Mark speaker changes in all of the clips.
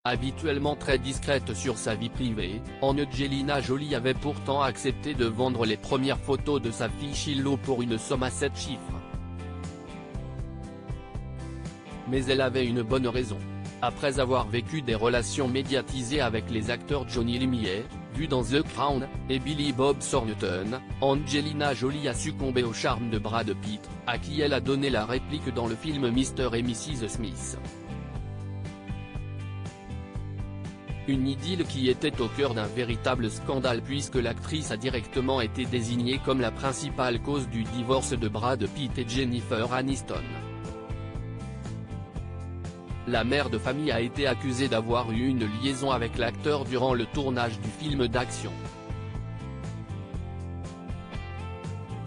Speaker 1: Habituellement très discrète sur sa vie privée, Angelina Jolie avait pourtant accepté de vendre les premières photos de sa fille Shiloh pour une somme à 7 chiffres. Mais elle avait une bonne raison. Après avoir vécu des relations médiatisées avec les acteurs Johnny Hallyday, vu dans The Crown, et Billy Bob Thornton, Angelina Jolie a succombé au charme de Brad Pitt, à qui elle a donné la réplique dans le film Mr. et Mrs. Smith. Une idylle qui était au cœur d'un véritable scandale puisque l'actrice a directement été désignée comme la principale cause du divorce de Brad Pitt et Jennifer Aniston. La mère de famille a été accusée d'avoir eu une liaison avec l'acteur durant le tournage du film d'action.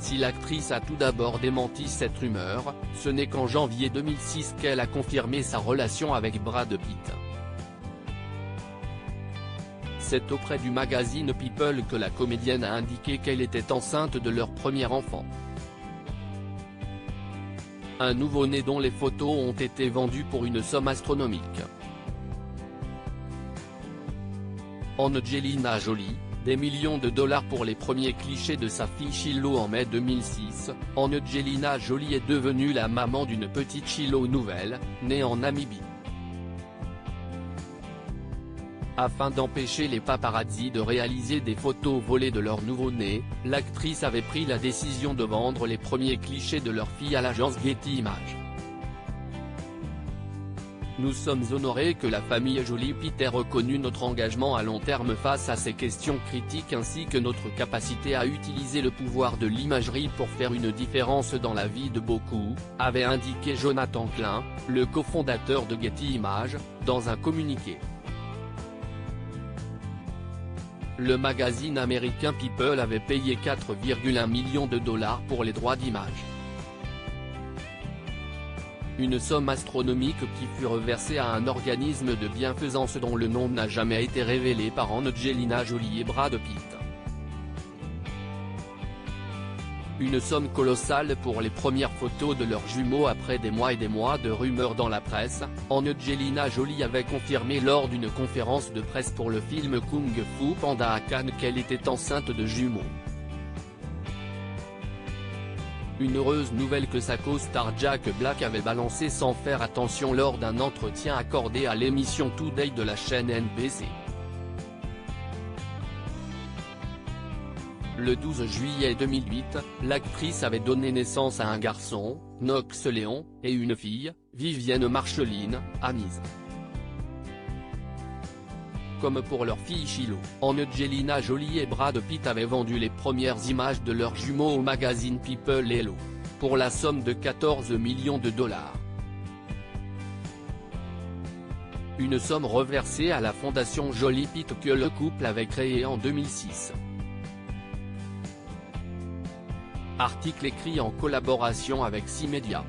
Speaker 1: Si l'actrice a tout d'abord démenti cette rumeur, ce n'est qu'en janvier 2006 qu'elle a confirmé sa relation avec Brad Pitt. C'est auprès du magazine People que la comédienne a indiqué qu'elle était enceinte de leur premier enfant. Un nouveau-né dont les photos ont été vendues pour une somme astronomique. Angelina Jolie, des millions de dollars pour les premiers clichés de sa fille Shiloh. En mai 2006, Angelina Jolie est devenue la maman d'une petite Shiloh nouvelle, née en Namibie. Afin d'empêcher les paparazzi de réaliser des photos volées de leur nouveau-né, l'actrice avait pris la décision de vendre les premiers clichés de leur fille à l'agence Getty Images. Nous sommes honorés que la famille Jolie-Pitt ait reconnu notre engagement à long terme face à ces questions critiques ainsi que notre capacité à utiliser le pouvoir de l'imagerie pour faire une différence dans la vie de beaucoup, avait indiqué Jonathan Klein, le cofondateur de Getty Images, dans un communiqué. Le magazine américain People avait payé 4,1 millions de dollars pour les droits d'image. Une somme astronomique qui fut reversée à un organisme de bienfaisance dont le nom n'a jamais été révélé par Angelina Jolie et Brad Pitt. Une somme colossale pour les premières photos de leurs jumeaux après des mois et des mois de rumeurs dans la presse. Angelina Jolie avait confirmé lors d'une conférence de presse pour le film Kung Fu Panda à Cannes qu'elle était enceinte de jumeaux. Une heureuse nouvelle que sa co-star Jack Black avait balancée sans faire attention lors d'un entretien accordé à l'émission Today de la chaîne NBC. Le 12 juillet 2008, l'actrice avait donné naissance à un garçon, Knox Léon, et une fille, Vivienne Marceline, Anise. Comme pour leur fille Shiloh, Angelina Jolie et Brad Pitt avaient vendu les premières images de leurs jumeaux au magazine People Hello, pour la somme de 14 millions de dollars. Une somme reversée à la fondation Jolie-Pitt que le couple avait créée en 2006. Article écrit en collaboration avec 6 médias.